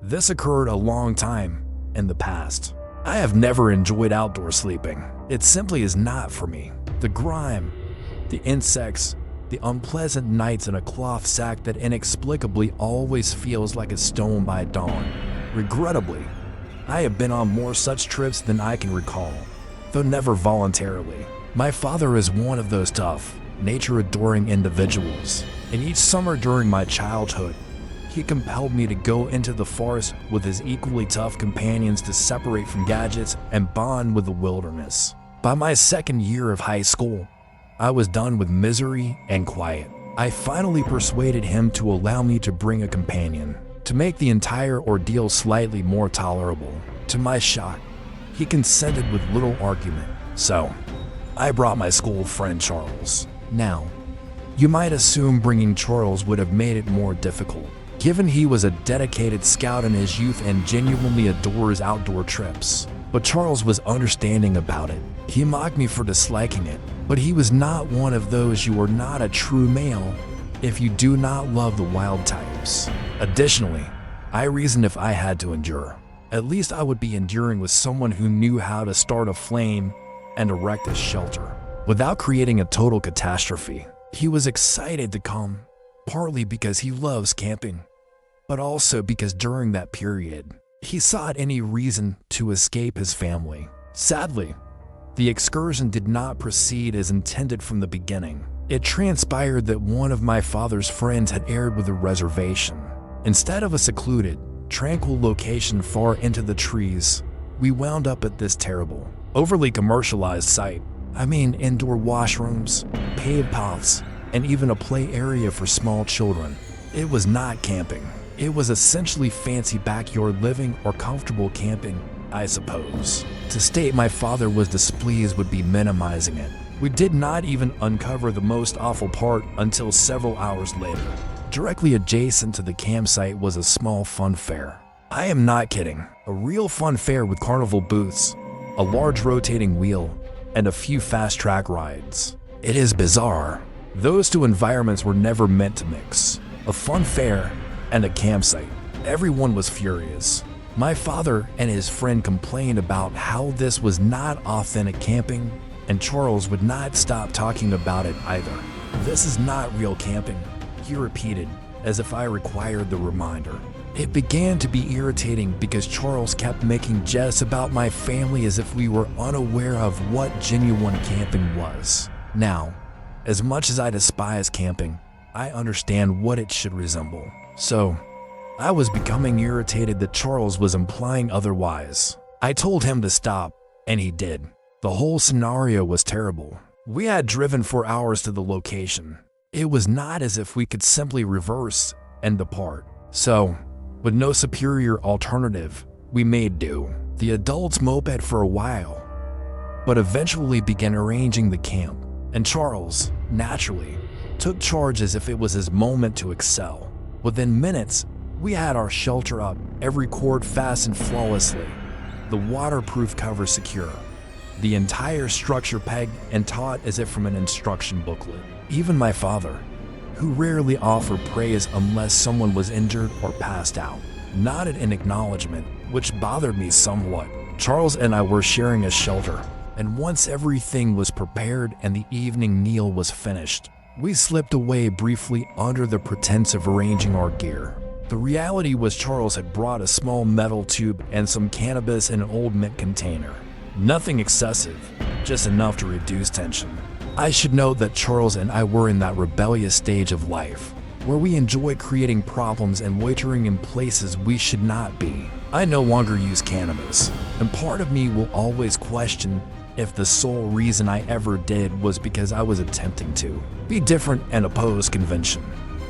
This occurred a long time in the past. I have never enjoyed outdoor sleeping. It simply is not for me. The grime, the insects, the unpleasant nights in a cloth sack that inexplicably always feels like a stone by dawn. Regrettably, I have been on more such trips than I can recall, though never voluntarily. My father is one of those tough, nature-adoring individuals, and each summer during my childhood, he compelled me to go into the forest with his equally tough companions to separate from gadgets and bond with the wilderness. By my second year of high school, I was done with misery and quiet. I finally persuaded him to allow me to bring a companion, to make the entire ordeal slightly more tolerable. To my shock, he consented with little argument. So, I brought my school friend Charles. Now, you might assume bringing Charles would have made it more difficult, given he was a dedicated scout in his youth and genuinely adores outdoor trips. But Charles was understanding about it. He mocked me for disliking it, but he was not one of those "you are not a true male if you do not love the wild" types. Additionally, I reasoned if I had to endure, at least I would be enduring with someone who knew how to start a flame and erect a shelter without creating a total catastrophe. He was excited to come, partly because he loves camping, but also because during that period, he sought any reason to escape his family. Sadly, the excursion did not proceed as intended from the beginning. It transpired that one of my father's friends had aired with a reservation. Instead of a secluded, tranquil location far into the trees, we wound up at this terrible, overly commercialized site. I mean, indoor washrooms, paved paths, and even a play area for small children. It was not camping. It was essentially fancy backyard living or comfortable camping, I suppose. To state my father was displeased would be minimizing it. We did not even uncover the most awful part until several hours later. Directly adjacent to the campsite was a small fun fair. I am not kidding. A real fun fair with carnival booths, a large rotating wheel, and a few fast track rides. It is bizarre. Those two environments were never meant to mix. A fun fair and a campsite. Everyone was furious. My father and his friend complained about how this was not authentic camping, and Charles would not stop talking about it either. "This is not real camping," he repeated, as if I required the reminder. It began to be irritating because Charles kept making jests about my family as if we were unaware of what genuine camping was. Now, as much as I despise camping, I understand what it should resemble. So, I was becoming irritated that Charles was implying otherwise. I told him to stop, and he did. The whole scenario was terrible. We had driven for hours to the location. It was not as if we could simply reverse and depart. So, with no superior alternative, we made do. The adults moped for a while, but eventually began arranging the camp, and Charles, naturally, took charge as if it was his moment to excel. Within minutes, we had our shelter up, every cord fastened flawlessly, the waterproof cover secure, the entire structure pegged and taut as if from an instruction booklet. Even my father, who rarely offered praise unless someone was injured or passed out, nodded in acknowledgement, which bothered me somewhat. Charles and I were sharing a shelter, and once everything was prepared and the evening meal was finished, we slipped away briefly under the pretense of arranging our gear. The reality was Charles had brought a small metal tube and some cannabis in an old mint container. Nothing excessive, just enough to reduce tension. I should note that Charles and I were in that rebellious stage of life, where we enjoy creating problems and loitering in places we should not be. I no longer use cannabis, and part of me will always question if the sole reason I ever did was because I was attempting to be different and oppose convention.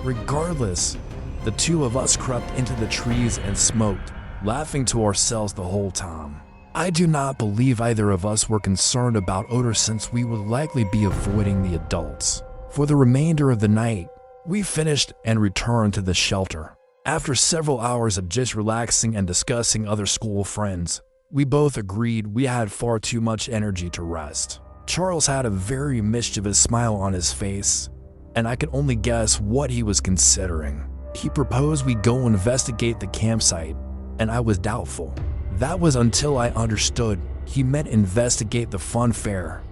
Regardless, the two of us crept into the trees and smoked, laughing to ourselves the whole time. I do not believe either of us were concerned about odor since we would likely be avoiding the adults. For the remainder of the night, we finished and returned to the shelter. After several hours of just relaxing and discussing other school friends, we both agreed we had far too much energy to rest. Charles had a very mischievous smile on his face, and I could only guess what he was considering. He proposed we go investigate the campsite and I was doubtful. That was until I understood he meant investigate the fun fair,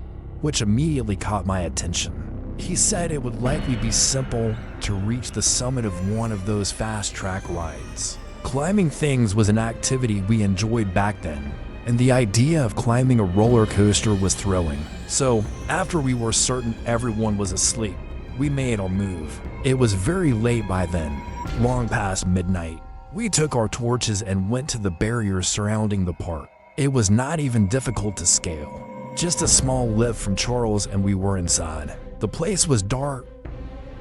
which immediately caught my attention. He said it would likely be simple to reach the summit of one of those fast-track rides. Climbing things was an activity we enjoyed back then, and the idea of climbing a roller coaster was thrilling. So, after we were certain everyone was asleep, we made our move. It was very late by then, long past midnight. We took our torches and went to the barriers surrounding the park. It was not even difficult to scale. Just a small lift from Charles and we were inside. The place was dark,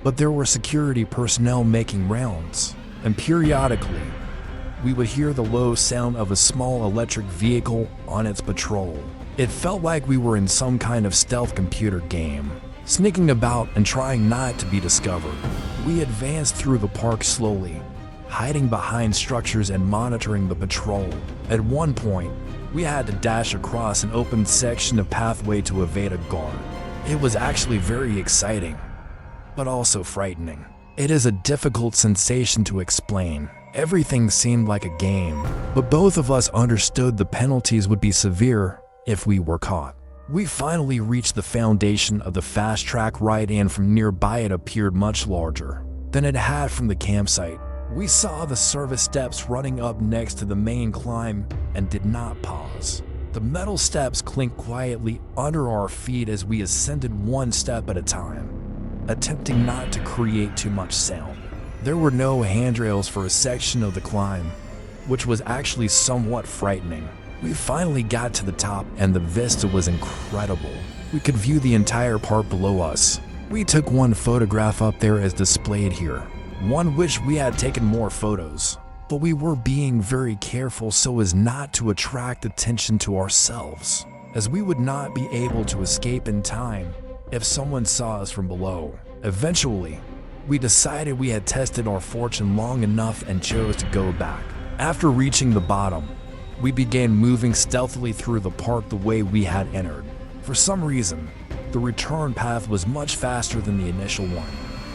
but there were security personnel making rounds, and periodically, we would hear the low sound of a small electric vehicle on its patrol. It felt like we were in some kind of stealth computer game, sneaking about and trying not to be discovered. We advanced through the park slowly, hiding behind structures and monitoring the patrol. At one point, we had to dash across an open section of pathway to evade a guard. It was actually very exciting, but also frightening. It is a difficult sensation to explain. Everything seemed like a game, but both of us understood the penalties would be severe if we were caught. We finally reached the foundation of the fast track ride, and from nearby it appeared much larger than it had from the campsite. We saw the service steps running up next to the main climb and did not pause. The metal steps clinked quietly under our feet as we ascended one step at a time, attempting not to create too much sound. There were no handrails for a section of the climb, which was actually somewhat frightening. We finally got to the top and the vista was incredible. We could view the entire park below us. We took one photograph up there as displayed here. One wished we had taken more photos, but we were being very careful so as not to attract attention to ourselves, as we would not be able to escape in time if someone saw us from below. Eventually, we decided we had tested our fortune long enough and chose to go back. After reaching the bottom, we began moving stealthily through the park the way we had entered. For some reason, the return path was much faster than the initial one.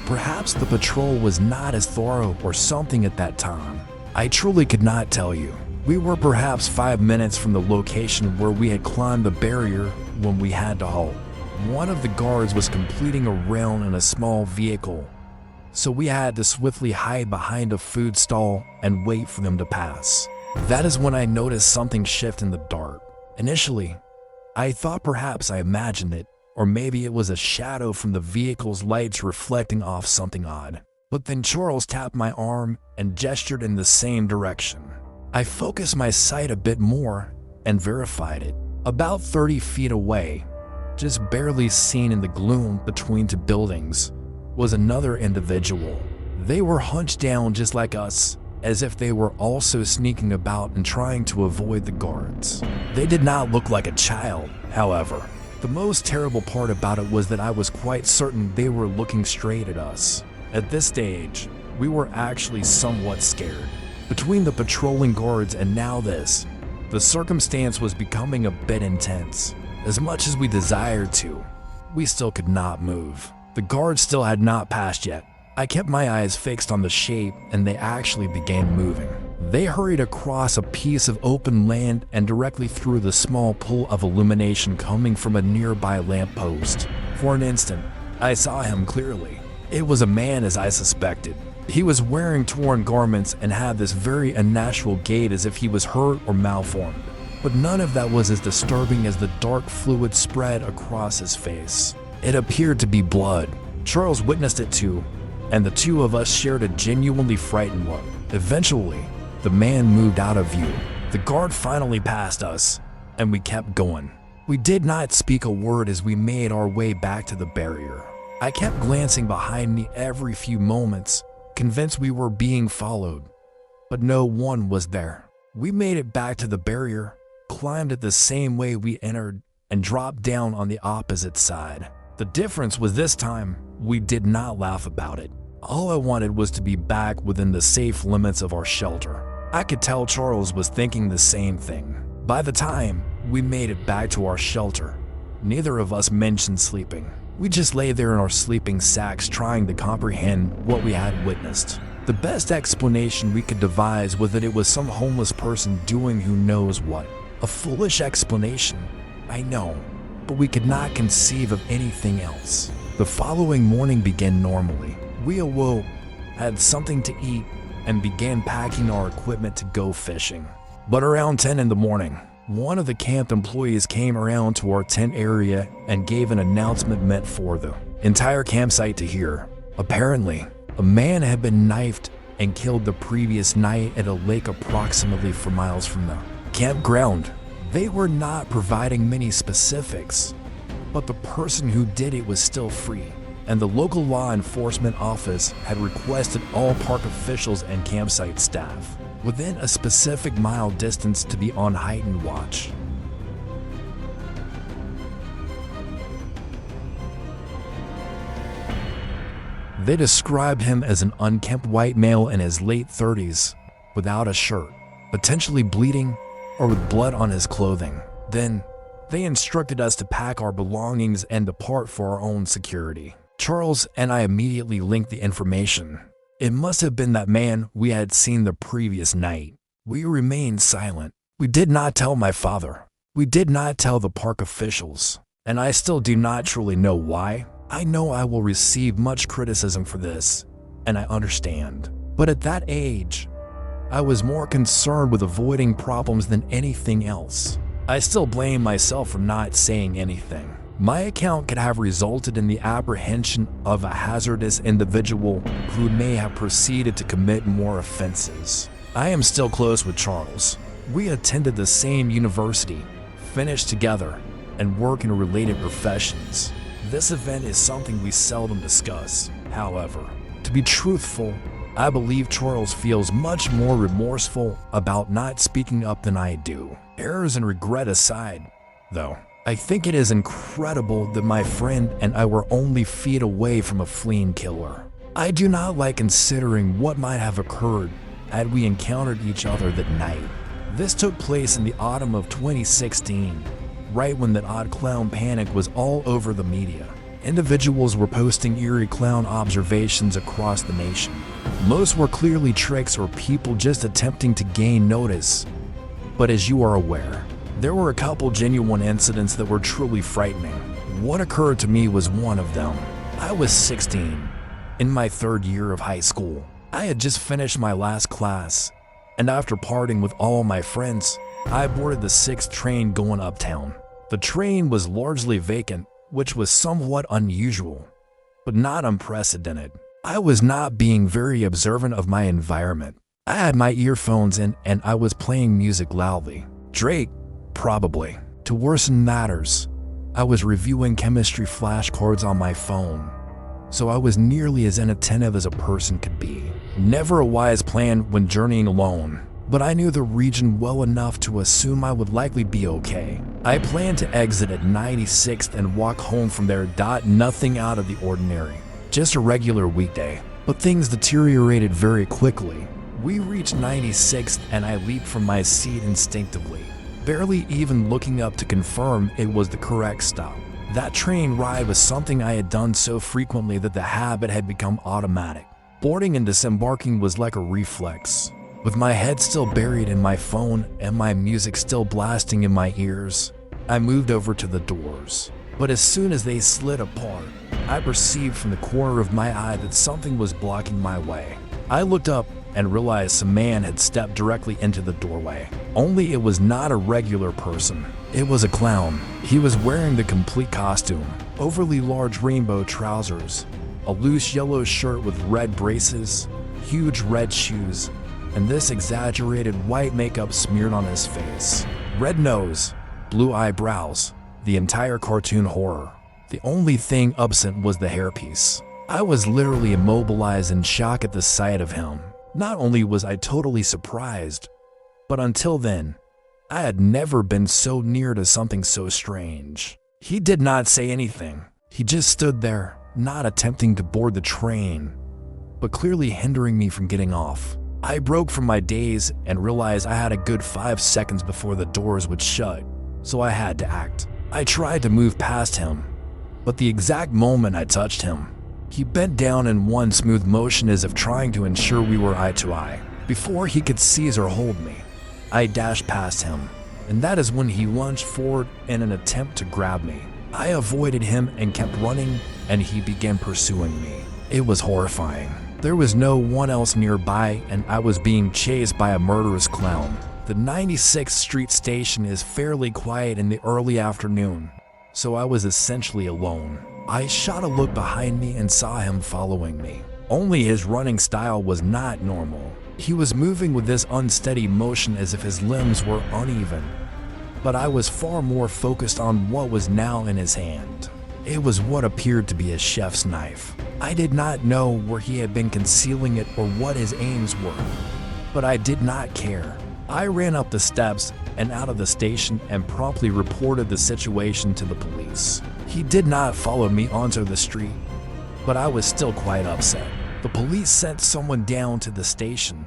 Perhaps the patrol was not as thorough or something at that time. I truly could not tell you. We were perhaps 5 minutes from the location where we had climbed the barrier when we had to halt. One of the guards was completing a round in a small vehicle, so we had to swiftly hide behind a food stall and wait for them to pass. That is when I noticed something shift in the dark. Initially, I thought perhaps I imagined it, or maybe it was a shadow from the vehicle's lights reflecting off something odd. But then Charles tapped my arm and gestured in the same direction. I focused my sight a bit more and verified it. About 30 feet away, just barely seen in the gloom between two buildings, was another individual. They were hunched down just like us, as if they were also sneaking about and trying to avoid the guards. They did not look like a child, however. The most terrible part about it was that I was quite certain they were looking straight at us. At this stage, we were actually somewhat scared. Between the patrolling guards and now this, the circumstance was becoming a bit intense. As much as we desired to, we still could not move. The guards still had not passed yet. I kept my eyes fixed on the shape and they actually began moving. They hurried across a piece of open land and directly through the small pool of illumination coming from a nearby lamppost. For an instant, I saw him clearly. It was a man, as I suspected. He was wearing torn garments and had this very unnatural gait as if he was hurt or malformed. But none of that was as disturbing as the dark fluid spread across his face. It appeared to be blood. Charles witnessed it too, and the two of us shared a genuinely frightened look. Eventually, the man moved out of view. The guard finally passed us, and we kept going. We did not speak a word as we made our way back to the barrier. I kept glancing behind me every few moments, convinced we were being followed, but no one was there. We made it back to the barrier, climbed it the same way we entered, and dropped down on the opposite side. The difference was this time, we did not laugh about it. All I wanted was to be back within the safe limits of our shelter. I could tell Charles was thinking the same thing. By the time we made it back to our shelter, neither of us mentioned sleeping. We just lay there in our sleeping sacks trying to comprehend what we had witnessed. The The best explanation we could devise was that it was some homeless person doing who knows what. A foolish explanation, I know, but we could not conceive of anything else. The following morning began normally. We awoke, had something to eat, and began packing our equipment to go fishing. But around 10 in the morning, one of the camp employees came around to our tent area and gave an announcement meant for the entire campsite to hear. Apparently, a man had been knifed and killed the previous night at a lake approximately 4 miles from the campground. They were not providing many specifics, but the person who did it was still free, and the local law enforcement office had requested all park officials and campsite staff within a specific mile distance to be on heightened watch. They described him as an unkempt white male in his late 30s, without a shirt, potentially bleeding, or with blood on his clothing. Then, they instructed us to pack our belongings and depart for our own security. Charles and I immediately linked the information. It must have been that man we had seen the previous night. We remained silent. We did not tell my father. We did not tell the park officials. And I still do not truly know why. I know I will receive much criticism for this, and I understand. But at that age, I was more concerned with avoiding problems than anything else. I still blame myself for not saying anything. My account could have resulted in the apprehension of a hazardous individual who may have proceeded to commit more offenses. I am still close with Charles. We attended the same university, finished together, and work in related professions. This event is something we seldom discuss. However, to be truthful, I believe Charles feels much more remorseful about not speaking up than I do. Errors and regret aside, though, I think it is incredible that my friend and I were only feet away from a fleeing killer. I do not like considering what might have occurred had we encountered each other that night. This took place in the autumn of 2016, right when that odd clown panic was all over the media. Individuals were posting eerie clown observations across the nation. Most were clearly tricks or people just attempting to gain notice. But as you are aware, there were a couple genuine incidents that were truly frightening. What occurred to me was one of them. I was 16, in my 3rd year of high school. I had just finished my last class, and after partying with all my friends, I boarded the 6th train going uptown. The train was largely vacant, which was somewhat unusual, but not unprecedented. I was not being very observant of my environment. I had my earphones in and I was playing music loudly. Drake, probably. To worsen matters, I was reviewing chemistry flashcards on my phone, so I was nearly as inattentive as a person could be. Never a wise plan when journeying alone, but I knew the region well enough to assume I would likely be okay. I planned to exit at 96th and walk home from there. Nothing out of the ordinary, just a regular weekday. But things deteriorated very quickly. We reached 96th and I leaped from my seat instinctively, barely even looking up to confirm it was the correct stop. That train ride was something I had done so frequently that the habit had become automatic. Boarding and disembarking was like a reflex. With my head still buried in my phone and my music still blasting in my ears, I moved over to the doors. But as soon as they slid apart, I perceived from the corner of my eye that something was blocking my way. I looked up and realized some man had stepped directly into the doorway. Only it was not a regular person. It was a clown. He was wearing the complete costume, overly large rainbow trousers, a loose yellow shirt with red braces, huge red shoes, and this exaggerated white makeup smeared on his face. Red nose, blue eyebrows, the entire cartoon horror. The only thing absent was the hairpiece. I was literally immobilized in shock at the sight of him. Not only was I totally surprised, but until then, I had never been so near to something so strange. He did not say anything. He just stood there, not attempting to board the train, but clearly hindering me from getting off. I broke from my daze and realized I had a good 5 seconds before the doors would shut, so I had to act. I tried to move past him, but the exact moment I touched him, He bent down in one smooth motion as if trying to ensure we were eye to eye. Before he could seize or hold me, I dashed past him, and that is when he lunged forward in an attempt to grab me. I avoided him and kept running, and he began pursuing me. It was horrifying. There was no one else nearby, and I was being chased by a murderous clown. The 96th Street station is fairly quiet in the early afternoon, so I was essentially alone. I shot a look behind me and saw him following me. Only his running style was not normal. He was moving with this unsteady motion as if his limbs were uneven. But I was far more focused on what was now in his hand. It was what appeared to be a chef's knife. I did not know where he had been concealing it or what his aims were, but I did not care. I ran up the steps and out of the station and promptly reported the situation to the police. He did not follow me onto the street, but I was still quite upset. The police sent someone down to the station,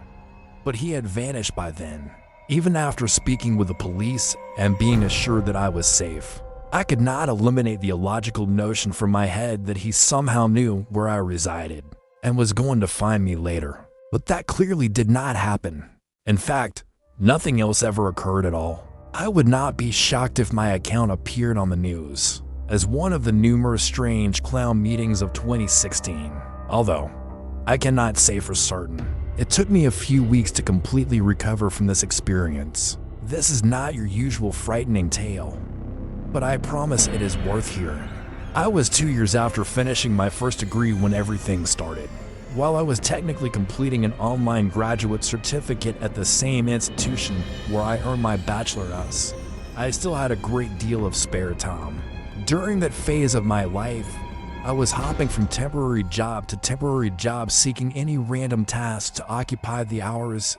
but he had vanished by then. Even after speaking with the police and being assured that I was safe, I could not eliminate the illogical notion from my head that he somehow knew where I resided and was going to find me later. But that clearly did not happen. In fact, nothing else ever occurred at all. I would not be shocked if my account appeared on the news as one of the numerous strange clown meetings of 2016. Although, I cannot say for certain. It took me a few weeks to completely recover from this experience. This is not your usual frightening tale, but I promise it is worth hearing. I was 2 years after finishing my first degree when everything started. While I was technically completing an online graduate certificate at the same institution where I earned my bachelor's, I still had a great deal of spare time. During that phase of my life, I was hopping from temporary job to temporary job seeking any random task to occupy the hours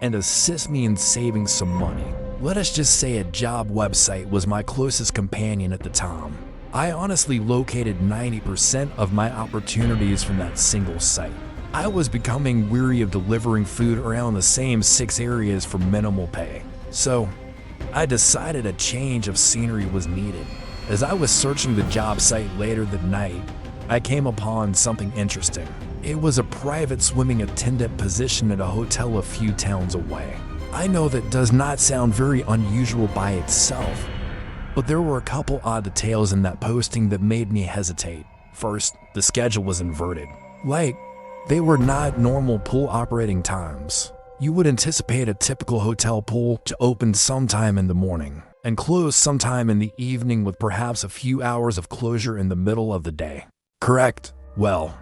and assist me in saving some money. Let us just say a job website was my closest companion at the time. I honestly located 90% of my opportunities from that single site. I was becoming weary of delivering food around the same 6 areas for minimal pay. So, I decided a change of scenery was needed. As I was searching the job site later that night, I came upon something interesting. It was a private swimming attendant position at a hotel a few towns away. I know that does not sound very unusual by itself, but there were a couple odd details in that posting that made me hesitate. First, the schedule was inverted. Like, they were not normal pool operating times. You would anticipate a typical hotel pool to open sometime in the morning and close sometime in the evening with perhaps a few hours of closure in the middle of the day. Correct? Well,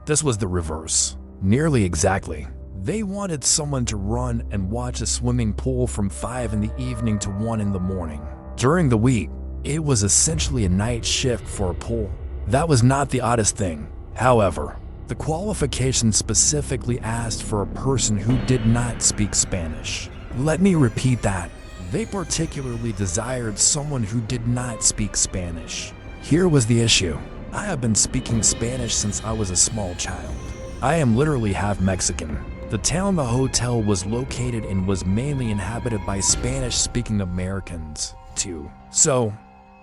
this was the reverse. Nearly exactly. They wanted someone to run and watch a swimming pool from 5 in the evening to 1 in the morning. During the week, it was essentially a night shift for a pool. That was not the oddest thing. However, the qualification specifically asked for a person who did not speak Spanish. Let me repeat that. They particularly desired someone who did not speak Spanish. Here was the issue. I have been speaking Spanish since I was a small child. I am literally half Mexican. The town the hotel was located in was mainly inhabited by Spanish-speaking Americans, too. So,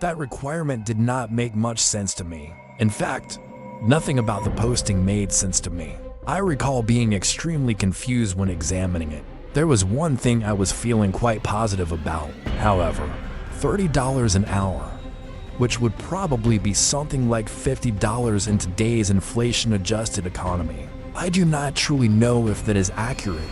that requirement did not make much sense to me. In fact, nothing about the posting made sense to me. I recall being extremely confused when examining it. There was one thing I was feeling quite positive about, however, $30 an hour, which would probably be something like $50 in today's inflation-adjusted economy. I do not truly know if that is accurate,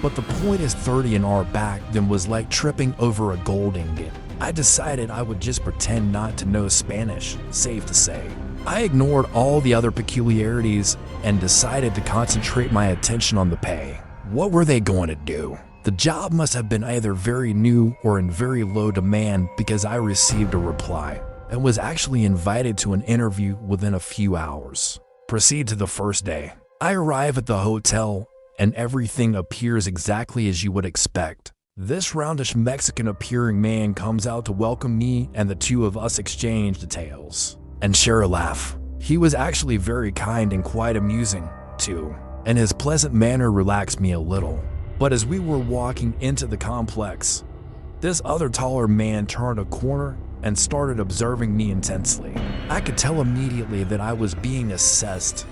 but the point is 30 an hour back then was like tripping over a gold ingot. I decided I would just pretend not to know Spanish, safe to say. I ignored all the other peculiarities and decided to concentrate my attention on the pay. What were they going to do? The job must have been either very new or in very low demand because I received a reply and was actually invited to an interview within a few hours. Proceed to the first day. I arrive at the hotel and everything appears exactly as you would expect. This roundish Mexican-appearing man comes out to welcome me and the two of us exchange details and share a laugh. He was actually very kind and quite amusing, too, and his pleasant manner relaxed me a little. But as we were walking into the complex, this other taller man turned a corner and started observing me intensely. I could tell immediately that I was being assessed,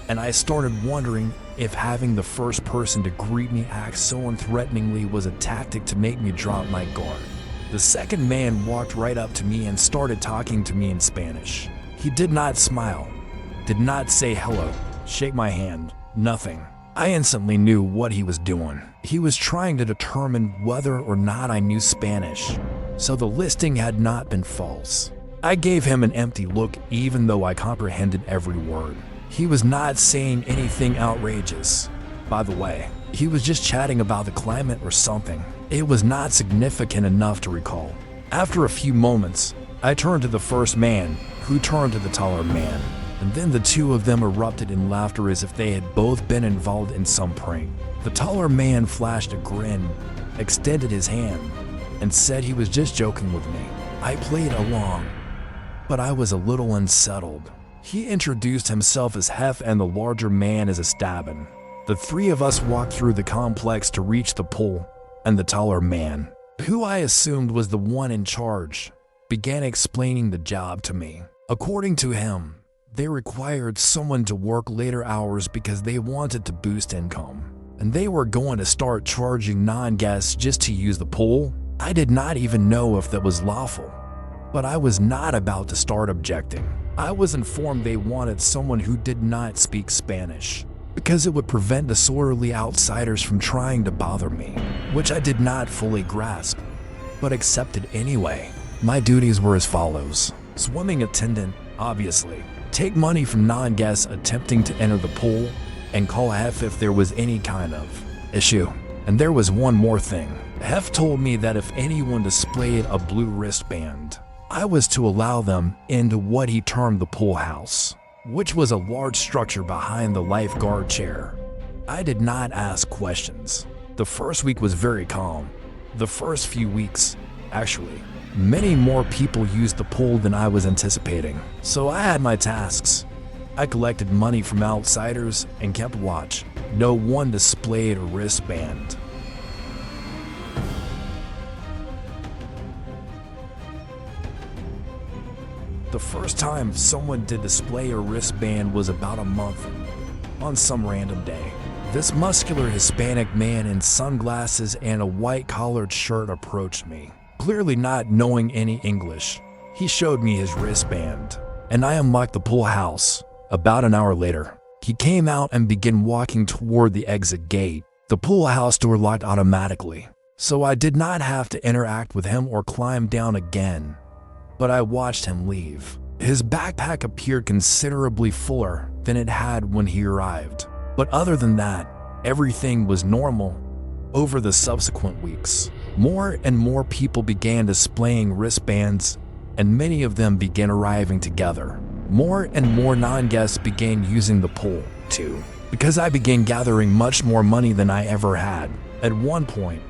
and I started wondering if having the first person to greet me act so unthreateningly was a tactic to make me drop my guard. The second man walked right up to me and started talking to me in Spanish. He did not smile, did not say hello, shake my hand, nothing. I instantly knew what he was doing. He was trying to determine whether or not I knew Spanish, so the listing had not been false. I gave him an empty look even though I comprehended every word. He was not saying anything outrageous. By the way, he was just chatting about the climate or something. It was not significant enough to recall. After a few moments, I turned to the first man, who turned to the taller man, and then the two of them erupted in laughter as if they had both been involved in some prank. The taller man flashed a grin, extended his hand, and said he was just joking with me. I played along, but I was a little unsettled. He introduced himself as Hef and the larger man as Esteban. The three of us walked through the complex to reach the pool, and the taller man, who I assumed was the one in charge, began explaining the job to me. According to him, they required someone to work later hours because they wanted to boost income, and they were going to start charging non-guests just to use the pool. I did not even know if that was lawful, but I was not about to start objecting. I was informed they wanted someone who did not speak Spanish, because it would prevent disorderly outsiders from trying to bother me, which I did not fully grasp, but accepted anyway. My duties were as follows. Swimming attendant, obviously. Take money from non-guests attempting to enter the pool, and call Hef if there was any kind of issue. And there was one more thing. Hef told me that if anyone displayed a blue wristband, I was to allow them into what he termed the pool house, which was a large structure behind the lifeguard chair. I did not ask questions. The first week was very calm. The first few weeks, actually, many more people used the pool than I was anticipating. So I had my tasks. I collected money from outsiders and kept watch. No one displayed a wristband. The first time someone did display a wristband was about a month, on some random day. This muscular Hispanic man in sunglasses and a white-collared shirt approached me. Clearly not knowing any English, he showed me his wristband, and I unlocked the pool house. About an hour later, he came out and began walking toward the exit gate. The pool house door locked automatically, so I did not have to interact with him or climb down again. But I watched him leave. His backpack appeared considerably fuller than it had when he arrived. But other than that, everything was normal. Over the subsequent weeks, more and more people began displaying wristbands, and many of them began arriving together. More and more non-guests began using the pool, too, because I began gathering much more money than I ever had. At one point,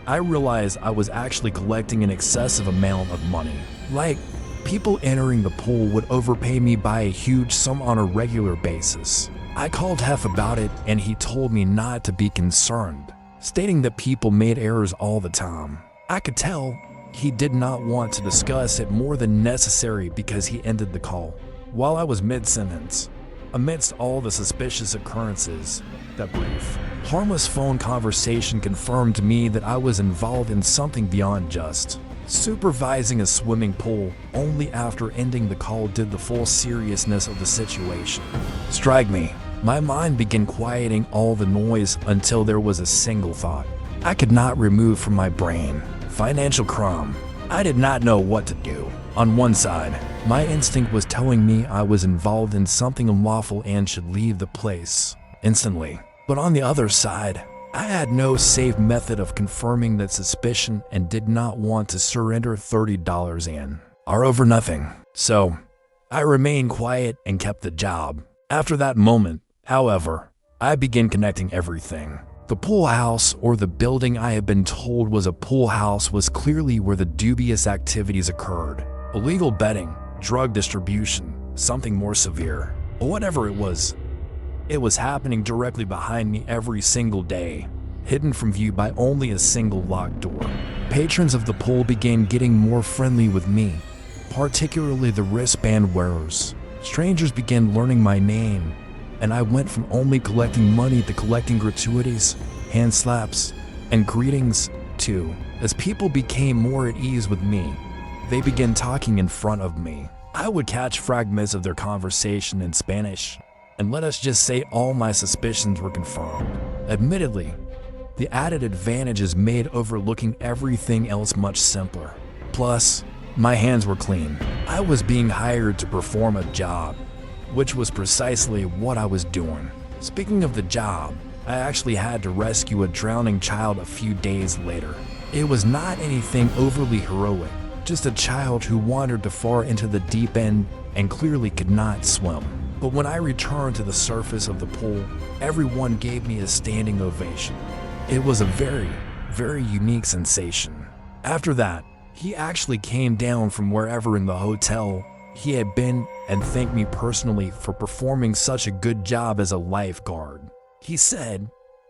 I realized I was actually collecting an excessive amount of money. Like, people entering the pool would overpay me by a huge sum on a regular basis. I called Hef about it, and he told me not to be concerned, stating that people made errors all the time. I could tell he did not want to discuss it more than necessary because he ended the call while I was mid-sentence. Amidst all the suspicious occurrences, that brief, harmless phone conversation confirmed to me that I was involved in something beyond just supervising a swimming pool. Only after ending the call did the full seriousness of the situation strike me. My mind began quieting all the noise until there was a single thought I could not remove from my brain: financial crime. I did not know what to do. On one side, my instinct was telling me I was involved in something unlawful and should leave the place instantly. But on the other side, I had no safe method of confirming that suspicion and did not want to surrender $30 in or over nothing. So, I remained quiet and kept the job. After that moment, however, I began connecting everything. The pool house, or the building I had been told was a pool house, was clearly where the dubious activities occurred. Illegal betting, drug distribution, something more severe. Whatever it was happening directly behind me every single day, hidden from view by only a single locked door. Patrons of the pool began getting more friendly with me, particularly the wristband wearers. Strangers began learning my name, and I went from only collecting money to collecting gratuities, hand slaps, and greetings too. As people became more at ease with me, they began talking in front of me. I would catch fragments of their conversation in Spanish, and let us just say all my suspicions were confirmed. Admittedly, the added advantages made overlooking everything else much simpler. Plus, my hands were clean. I was being hired to perform a job, which was precisely what I was doing. Speaking of the job, I actually had to rescue a drowning child a few days later. It was not anything overly heroic, just a child who wandered too far into the deep end and clearly could not swim. But when I returned to the surface of the pool, everyone gave me a standing ovation. It was a very, very unique sensation. After that, he actually came down from wherever in the hotel he had been and thanked me personally for performing such a good job as a lifeguard. He said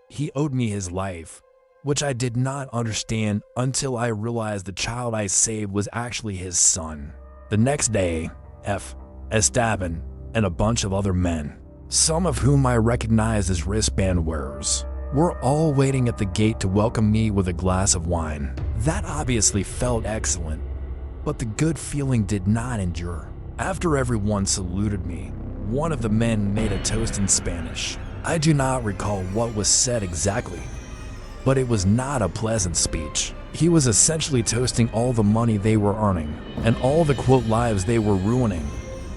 he owed me his life, which I did not understand until I realized the child I saved was actually his son. The next day, Esteban and a bunch of other men, some of whom I recognized as wristband wearers, were all waiting at the gate to welcome me with a glass of wine. That obviously felt excellent, but the good feeling did not endure. After everyone saluted me, one of the men made a toast in Spanish. I do not recall what was said exactly, but it was not a pleasant speech. He was essentially toasting all the money they were earning and all the quote lives they were ruining,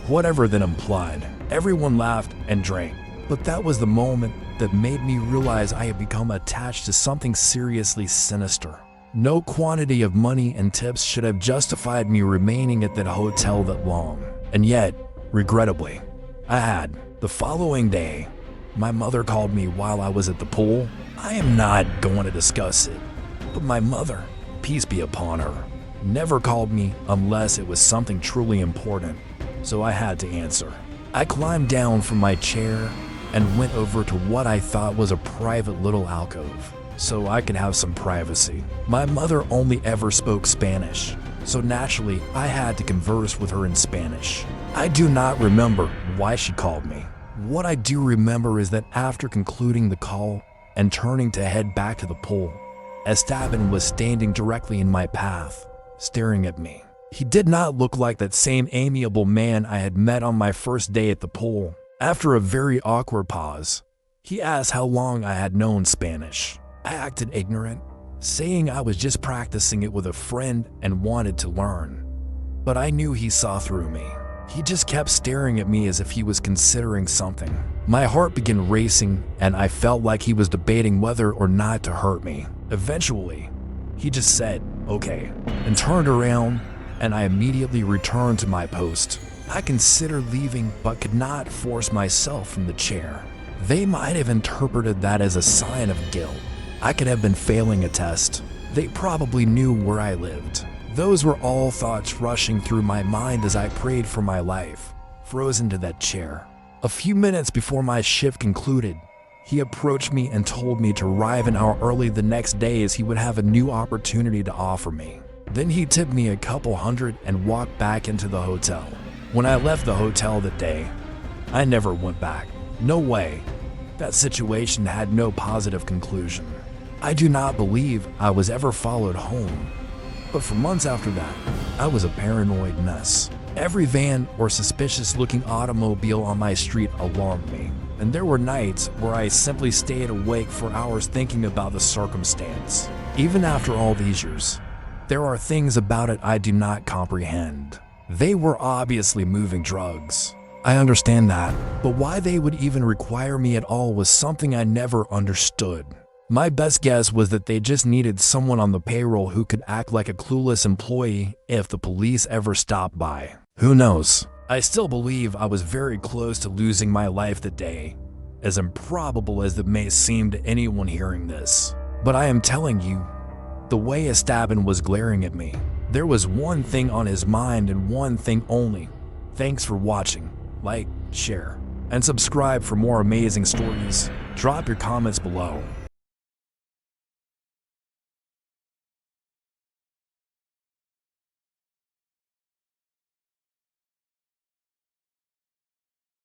whatever that implied. Everyone laughed and drank, but that was the moment that made me realize I had become attached to something seriously sinister. No quantity of money and tips should have justified me remaining at that hotel that long. And yet, regrettably, I had. The following day, my mother called me while I was at the pool. I am not going to discuss it, but my mother, peace be upon her, never called me unless it was something truly important, so I had to answer. I climbed down from my chair and went over to what I thought was a private little alcove, so I could have some privacy. My mother only ever spoke Spanish, so naturally I had to converse with her in Spanish. I do not remember why she called me. What I do remember is that after concluding the call and turning to head back to the pool, Esteban was standing directly in my path, staring at me. He did not look like that same amiable man I had met on my first day at the pool. After a very awkward pause, he asked how long I had known Spanish. I acted ignorant, saying I was just practicing it with a friend and wanted to learn. But I knew he saw through me. He just kept staring at me as if he was considering something. My heart began racing, and I felt like he was debating whether or not to hurt me. Eventually, he just said, "Okay," and turned around, and I immediately returned to my post. I considered leaving, but could not force myself from the chair. They might have interpreted that as a sign of guilt. I could have been failing a test. They probably knew where I lived. Those were all thoughts rushing through my mind as I prayed for my life, frozen to that chair. A few minutes before my shift concluded, he approached me and told me to arrive an hour early the next day as he would have a new opportunity to offer me. Then he tipped me a couple hundred and walked back into the hotel. When I left the hotel that day, I never went back. No way. That situation had no positive conclusion. I do not believe I was ever followed home. But for months after that, I was a paranoid mess. Every van or suspicious-looking automobile on my street alarmed me, and there were nights where I simply stayed awake for hours thinking about the circumstance. Even after all these years, there are things about it I do not comprehend. They were obviously moving drugs. I understand that, but why they would even require me at all was something I never understood. My best guess was that they just needed someone on the payroll who could act like a clueless employee if the police ever stopped by. Who knows? I still believe I was very close to losing my life that day, as improbable as it may seem to anyone hearing this. But I am telling you, the way Esteban was glaring at me, there was one thing on his mind and one thing only. Thanks for watching. Like, share, and subscribe for more amazing stories. Drop your comments below.